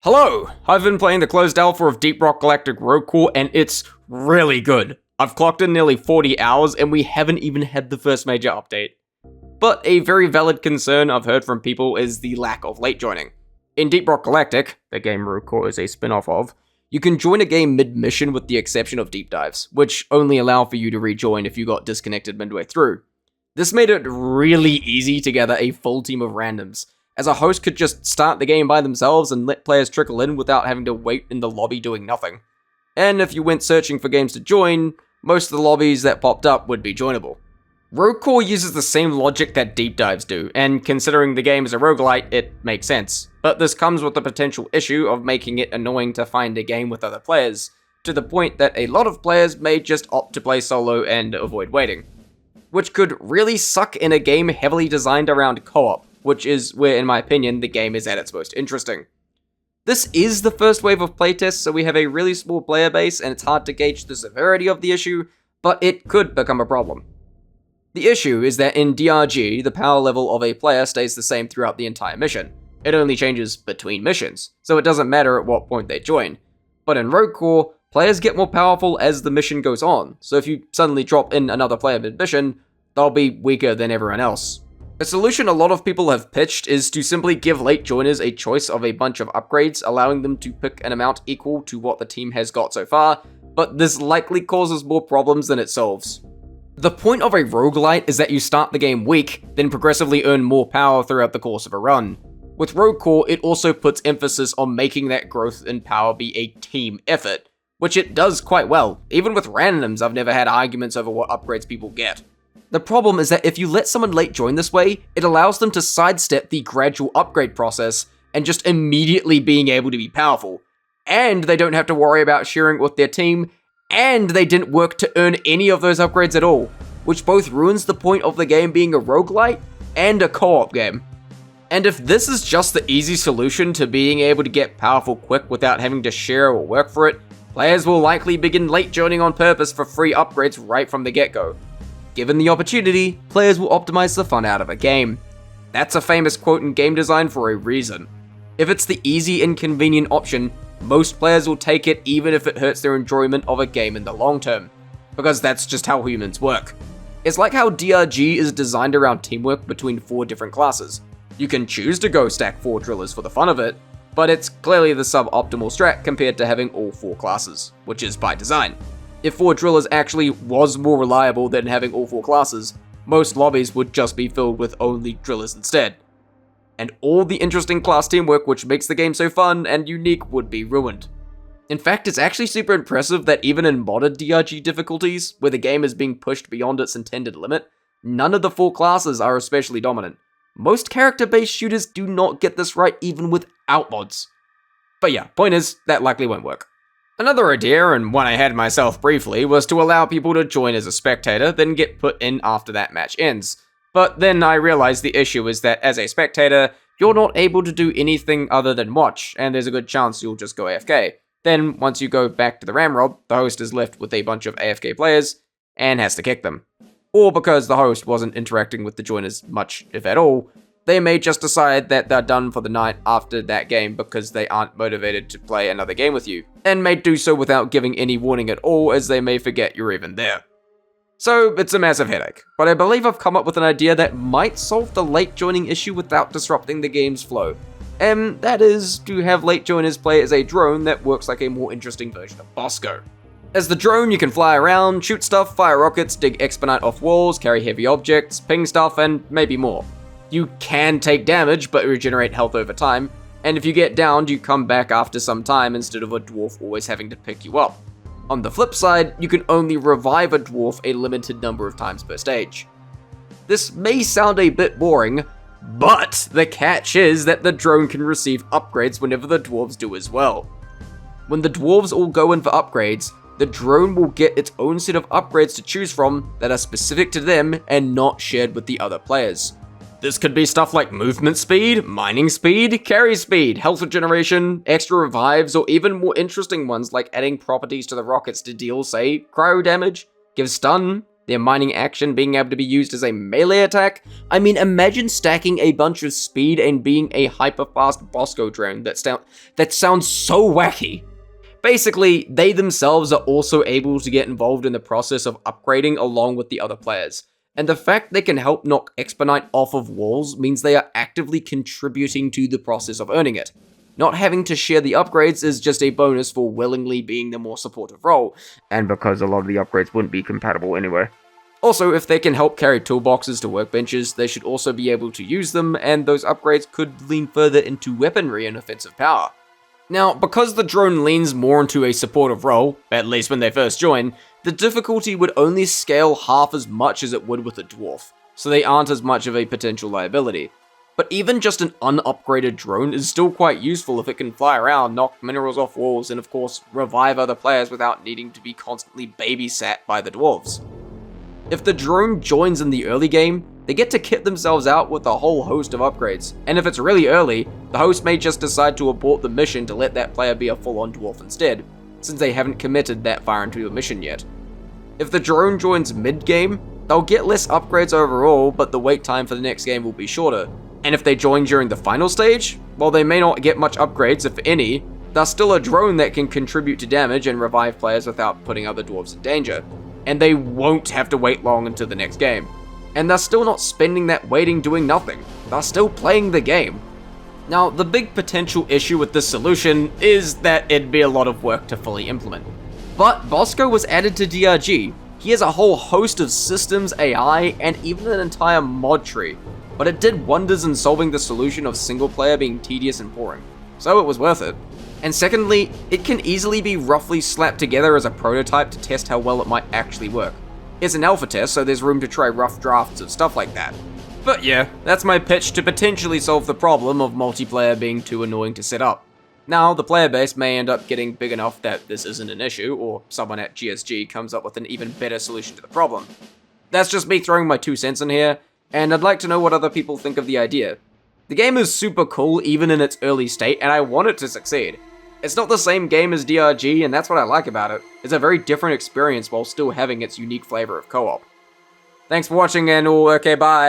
Hello! I've been playing the closed alpha of DRG Rogue Core, and it's really good. I've clocked in nearly 40 hours, and we haven't even had the first major update. But a very valid concern I've heard from people is the lack of late joining. In DRG, the game Rogue Core is a spin-off of, you can join a game mid-mission with the exception of deep dives, which only allow for you to rejoin if you got disconnected midway through. This made it really easy to gather a full team of randoms, as a host could just start the game by themselves and let players trickle in without having to wait in the lobby doing nothing. And if you went searching for games to join, most of the lobbies that popped up would be joinable. Rogue Core uses the same logic that deep dives do, and considering the game is a roguelite, it makes sense. But this comes with the potential issue of making it annoying to find a game with other players, to the point that a lot of players may just opt to play solo and avoid waiting. Which could really suck in a game heavily designed around co-op, which is where, in my opinion, the game is at its most interesting. This is the first wave of playtests, so we have a really small player base, and it's hard to gauge the severity of the issue, but it could become a problem. The issue is that in DRG, the power level of a player stays the same throughout the entire mission. It only changes between missions, so it doesn't matter at what point they join. But in Rogue Core, players get more powerful as the mission goes on, so if you suddenly drop in another player mid-mission, they'll be weaker than everyone else. A solution a lot of people have pitched is to simply give late joiners a choice of a bunch of upgrades, allowing them to pick an amount equal to what the team has got so far, but this likely causes more problems than it solves. The point of a roguelite is that you start the game weak, then progressively earn more power throughout the course of a run. With Rogue Core, it also puts emphasis on making that growth in power be a team effort, which it does quite well. Even with randoms, I've never had arguments over what upgrades people get. The problem is that if you let someone late join this way, it allows them to sidestep the gradual upgrade process and just immediately being able to be powerful. And they don't have to worry about sharing it with their team, and they didn't work to earn any of those upgrades at all, which both ruins the point of the game being a roguelite and a co-op game. And if this is just the easy solution to being able to get powerful quick without having to share or work for it, players will likely begin late joining on purpose for free upgrades right from the get-go. Given the opportunity, players will optimize the fun out of a game. That's a famous quote in game design for a reason. If it's the easy and convenient option, most players will take it even if it hurts their enjoyment of a game in the long term, because that's just how humans work. It's like how DRG is designed around teamwork between 4 different classes. You can choose to go stack 4 drillers for the fun of it, but it's clearly the suboptimal strat compared to having all 4 classes, which is by design. If 4 drillers actually was more reliable than having all 4 classes, most lobbies would just be filled with only drillers instead. And all the interesting class teamwork which makes the game so fun and unique would be ruined. In fact, it's actually super impressive that even in modded DRG difficulties, where the game is being pushed beyond its intended limit, none of the 4 classes are especially dominant. Most character-based shooters do not get this right even without mods. But yeah, point is, that likely won't work. Another idea, and one I had myself briefly, was to allow people to join as a spectator, then get put in after that match ends. But then I realized the issue is that as a spectator, you're not able to do anything other than watch, and there's a good chance you'll just go AFK. Then, once you go back to the Ramrod, the host is left with a bunch of AFK players, and has to kick them. Or because the host wasn't interacting with the joiners much, if at all, they may just decide that they're done for the night after that game because they aren't motivated to play another game with you, and may do so without giving any warning at all as they may forget you're even there. So it's a massive headache, but I believe I've come up with an idea that might solve the late joining issue without disrupting the game's flow. And that is to have late joiners play as a drone that works like a more interesting version of Bosco. As the drone, you can fly around, shoot stuff, fire rockets, dig Exponite off walls, carry heavy objects, ping stuff, and maybe more. You can take damage, but regenerate health over time, and if you get downed, you come back after some time instead of a dwarf always having to pick you up. On the flip side, you can only revive a dwarf a limited number of times per stage. This may sound a bit boring, but the catch is that the drone can receive upgrades whenever the dwarves do as well. When the dwarves all go in for upgrades, the drone will get its own set of upgrades to choose from that are specific to them and not shared with the other players. This could be stuff like movement speed, mining speed, carry speed, health regeneration, extra revives, or even more interesting ones like adding properties to the rockets to deal, say, cryo damage, give stun, their mining action being able to be used as a melee attack. I mean, imagine stacking a bunch of speed and being a hyper-fast Bosco drone. That sounds so wacky. Basically, they themselves are also able to get involved in the process of upgrading along with the other players. And the fact they can help knock Exponite off of walls means they are actively contributing to the process of earning it. Not having to share the upgrades is just a bonus for willingly being the more supportive role, and because a lot of the upgrades wouldn't be compatible anyway. Also, if they can help carry toolboxes to workbenches, they should also be able to use them, and those upgrades could lean further into weaponry and offensive power. Now, because the drone leans more into a supportive role, at least when they first join, the difficulty would only scale half as much as it would with a dwarf, so they aren't as much of a potential liability. But even just an unupgraded drone is still quite useful if it can fly around, knock minerals off walls, and of course, revive other players without needing to be constantly babysat by the dwarves. If the drone joins in the early game, they get to kit themselves out with a whole host of upgrades, and if it's really early, the host may just decide to abort the mission to let that player be a full-on dwarf instead, since they haven't committed that far into the mission yet. If the drone joins mid-game, they'll get less upgrades overall, but the wait time for the next game will be shorter. And if they join during the final stage, while they may not get much upgrades, if any, they're still a drone that can contribute to damage and revive players without putting other dwarves in danger. And they won't have to wait long until the next game. And they're still not spending that waiting doing nothing. They're still playing the game. Now, the big potential issue with this solution is that it'd be a lot of work to fully implement. But Bosco was added to DRG. He has a whole host of systems, AI, and even an entire mod tree. But it did wonders in solving the solution of single player being tedious and boring. So it was worth it. And secondly, it can easily be roughly slapped together as a prototype to test how well it might actually work. It's an alpha test, so there's room to try rough drafts of stuff like that. But yeah, that's my pitch to potentially solve the problem of multiplayer being too annoying to set up. Now, the player base may end up getting big enough that this isn't an issue, or someone at GSG comes up with an even better solution to the problem. That's just me throwing my 2 cents in here, and I'd like to know what other people think of the idea. The game is super cool even in its early state, and I want it to succeed. It's not the same game as DRG, and that's what I like about it. It's a very different experience while still having its unique flavor of co-op. Thanks for watching, and okay, bye!